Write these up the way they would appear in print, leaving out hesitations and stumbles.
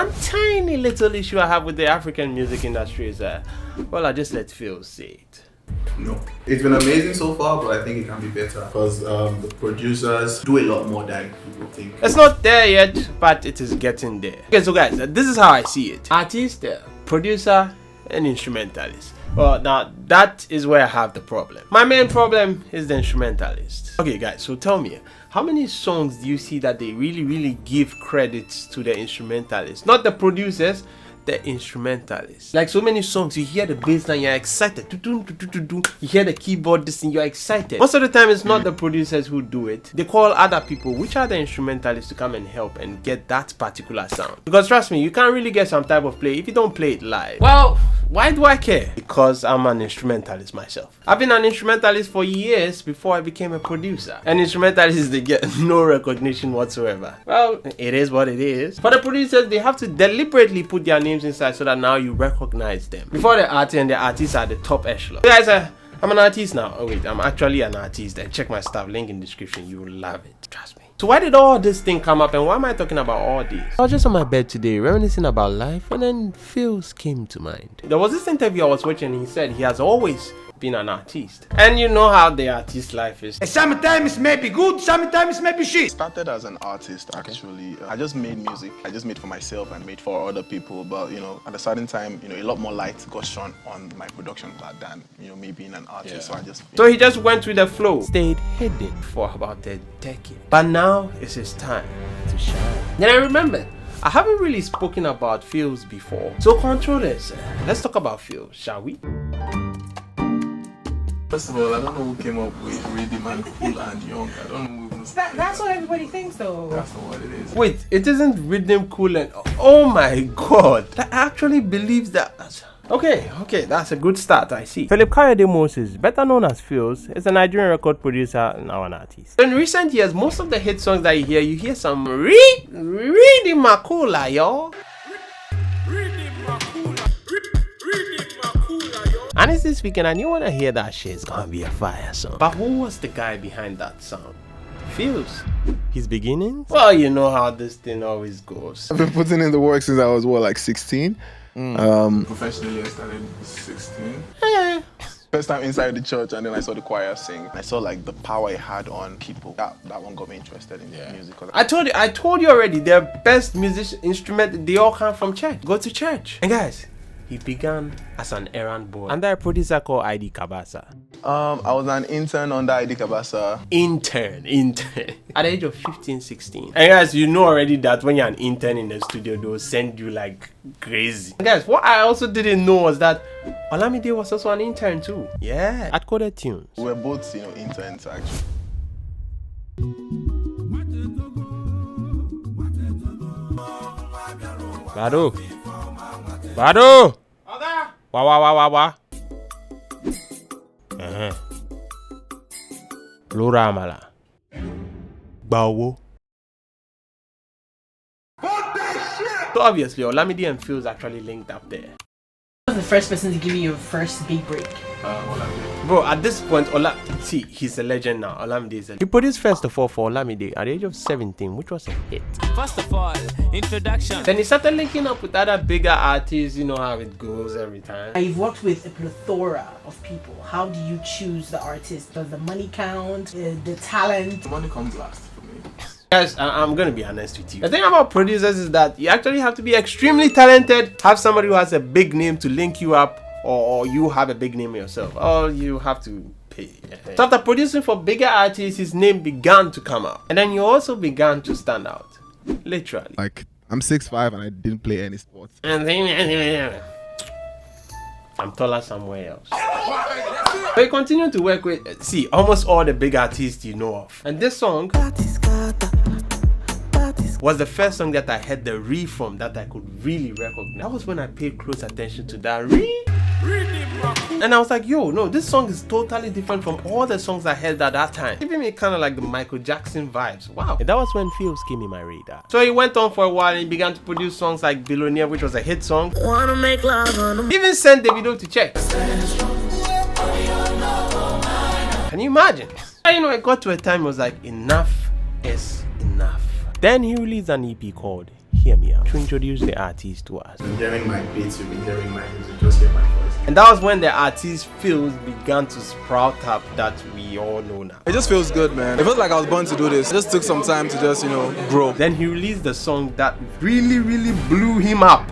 one tiny little issue I have with the African music industry is well, I just let Pheelz say it. No, it's been amazing so far, but I think it can be better because the producers do a lot more than people think. It's not there yet, but it is getting there. Okay, so guys, this is how I see it: artist, producer, and instrumentalist. Well, now that is where I have the problem. My main problem is the instrumentalist. Okay, guys, so tell me, how many songs do you see that they really give credits to the instrumentalists, not the producers? The instrumentalists. Like so many songs, you hear the bass line, you're excited. You hear the keyboard, this thing, you're excited. Most of the time, it's not the producers who do it. They call other people, which are the instrumentalists, to come and help and get that particular sound. Because trust me, you can't really get some type of play if you don't play it live. Well, why do I care? Because I'm an instrumentalist myself. I've been an instrumentalist for years before I became a producer. And instrumentalists, they get no recognition whatsoever. Well, it is what it is. For the producers, they have to deliberately put their names inside so that now you recognize them. Before the artist, and the artists are the top echelon. So guys, I'm an artist now. Oh wait, I'm actually an artist. And check my stuff, link in the description. You will love it. Trust me. So why did all this thing come up, and why am I talking about all this? I was just on my bed today reminiscing about life, and then Pheelz came to mind. There was this interview I was watching, and he said he has always been an artist. And you know how the artist life is. Sometimes may be good, sometimes may be shit. Started as an artist actually. I just made music. I just made for myself and made for other people. But you know, at a certain time, you know, a lot more light got shone on my production part than me being an artist. Yeah. So he just went with the flow. Stayed hidden for about a decade. But now it's his time to shine. Then I remembered, I haven't really spoken about Pheelz before. So controllers, let's talk about Pheelz, shall we? First of all, I don't know who came up with Rhythm and Cool and Young. I don't know who that's what everybody thinks though. That's not what it is. Wait, it isn't Rhythm, Cool and... Oh my god. I actually believes that... Okay, that's a good start, I see. Philip Kayode Moses, better known as Pheelz, is a Nigerian record producer and now an artist. In recent years, most of the hit songs that you hear some Rhythm Makula, yo. Honestly speaking, I knew when I hear that shit, it's gonna be a fire song. But who was the guy behind that song? Pheelz. His beginnings? Well, you know how this thing always goes. I've been putting in the work since I was, like 16? Professionally, I started 16. First time inside the church, and then I saw the choir sing. I saw like the power it had on people. That one got me interested in music. I told you already, their best music instrument, they all come from church. Go to church. And guys, he began as an errand boy under a producer called ID Kabasa. I was an intern under ID Kabasa. Intern. At the age of 15, 16. And guys, you know already that when you're an intern in the studio, they'll send you like crazy. And guys, what I also didn't know was that Olamide was also an intern too. Yeah, at Coded Tunes. We were both, interns actually. Bado! Wa. Lura Amala. Bawo. So obviously, Olamide and Pheelz actually linked up there. The first person to give you your first big break. Bro, at this point, see, he's a legend now. Olamide is a legend. He produced First of All for Olamide at the age of 17, which was a hit. First of all, introduction. Then he started linking up with other bigger artists. You know how it goes every time. You've worked with a plethora of people. How do you choose the artist? Does the money count? The talent? The money comes last for me. Guys, I'm gonna be honest with you. The thing about producers is that you actually have to be extremely talented, have somebody who has a big name to link you up, or you have a big name yourself, or you have to pay. So after producing for bigger artists, his name began to come out, and then you also began to stand out, literally. Like, I'm 6'5" and I didn't play any sports. And then I'm taller somewhere else. But you continue to work with, see, almost all the big artists you know of. And this song was the first song that I heard the re from that I could really recognize. That was when I paid close attention to that re. And I was like, yo, no, this song is totally different from all the songs I heard at that time. Giving me kind of like the Michael Jackson vibes. Wow. And that was when Pheelz came in my radar. So he went on for a while and he began to produce songs like Billionaire, which was a hit song. Wanna make love on them. Even sent Davido to check. Can you imagine? And you know, it got to a time it was like, enough is enough. Then he released an EP called hear me out, to introduce the artist to us. You've been hearing my beats, you've been hearing my music, just hear my voice. And that was when the artist Pheelz began to sprout up that we all know now. It just feels good, man. It feels like I was born to do this. It just took some time to just, grow. Then he released the song that really blew him up.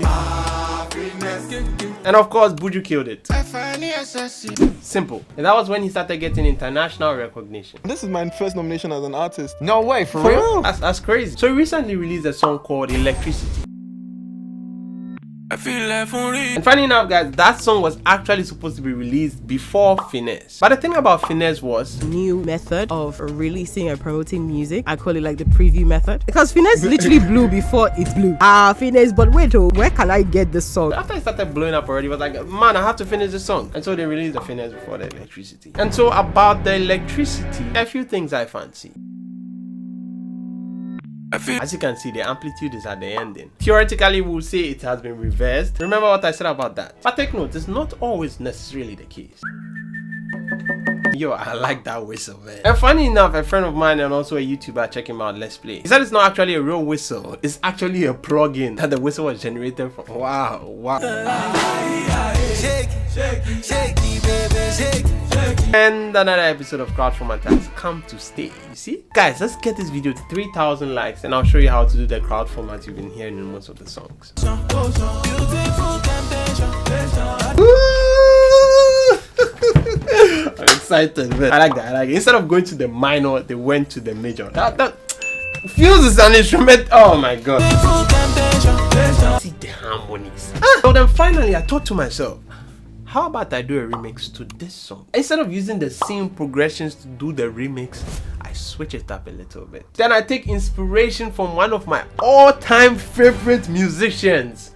And of course, Buju killed it. Simple. And that was when he started getting international recognition. This is my first nomination as an artist. No way, for real? That's crazy. So he recently released a song called Electricity. And funny enough, guys, that song was actually supposed to be released before Finesse. But the thing about Finesse was new method of releasing and promoting music. I call it like the preview method, because Finesse literally blew before it blew. Finesse, but wait, where can I get this song? After it started blowing up already, it was like, man, I have to finish the song. And so they released the Finesse before the Electricity. And so about the Electricity, a few things I fancy. As you can see, the amplitude is at the ending. Theoretically, we'll say it has been reversed. Remember what I said about that? But take note, it's not always necessarily the case. Yo, I like that whistle, man. And funny enough, a friend of mine and also a YouTuber, check him out, Let's Play, he said it's not actually a real whistle. It's actually a plugin that the whistle was generated from. Wow. Shake, shake, baby, shake. And another episode of Crowdformat has come to stay. You see? Guys, let's get this video to 3,000 likes and I'll show you how to do the crowd format you've been hearing in most of the songs. I'm excited, man. I like that. Instead of going to the minor, they went to the major. That Pheelz is an instrument. Oh my god. See the harmonies. So then finally I thought to myself, how about I do a remix to this song? Instead of using the same progressions to do the remix, I switch it up a little bit. Then I take inspiration from one of my all-time favorite musicians,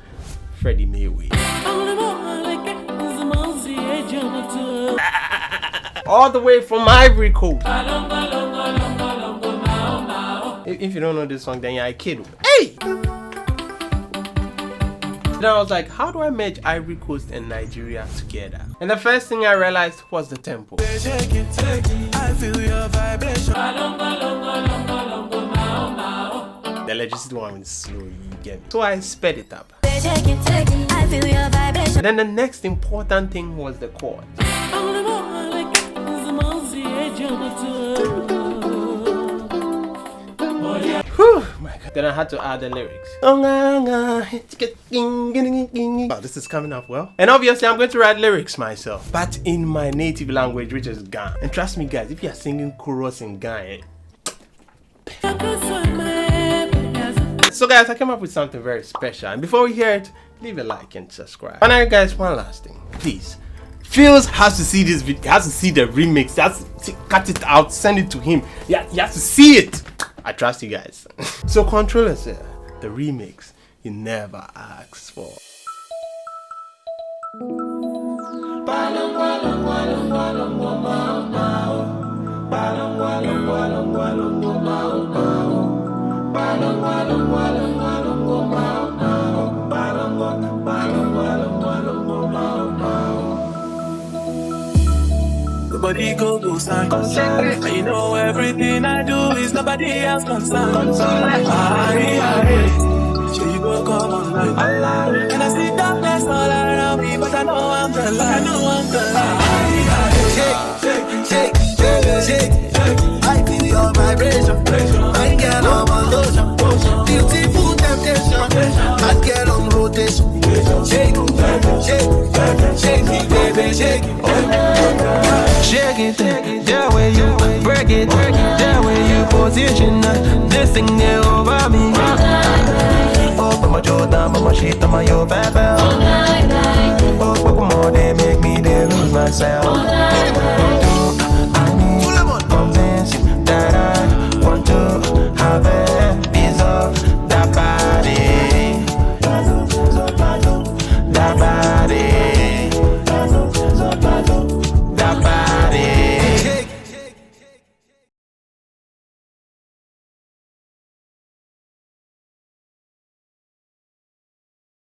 Freddie Mayweather. All the way from Ivory Coast. If you don't know this song, then you're a kid. Hey! Then I was like, how do I merge Ivory Coast and Nigeria together? And the first thing I realized was the tempo. The Electricity one is slow, you get me. So I sped it up. And then the next important thing was the chord. Whew, my god. Then I had to add the lyrics. Oh, this is coming up well. And obviously I'm going to write lyrics myself, but in my native language, which is Ghana. And trust me guys, if you are singing chorus in Ghana, so guys, I came up with something very special, and before we hear it, leave a like and subscribe. And now guys, one last thing, please. Pheelz has to see this video, he has to see the remix, he has to cut it out, send it to him. He has to see it. I trust you guys. So controllers, the remix he never asks for. Nobody go stand. And you know everything I do is nobody else concerned. Sure you go come online. And I see darkness all around me, but I know I'm the light. Shake, shake. I feel your vibration. I get on my lotion. Beautiful temptation. I get on rotation. Shake, baby, shake. Shake it, there where you break it, there where you position this thing there over me. Oh, mama Jordan, mama shit, mama yo pepper. Oh, more they make me they lose myself.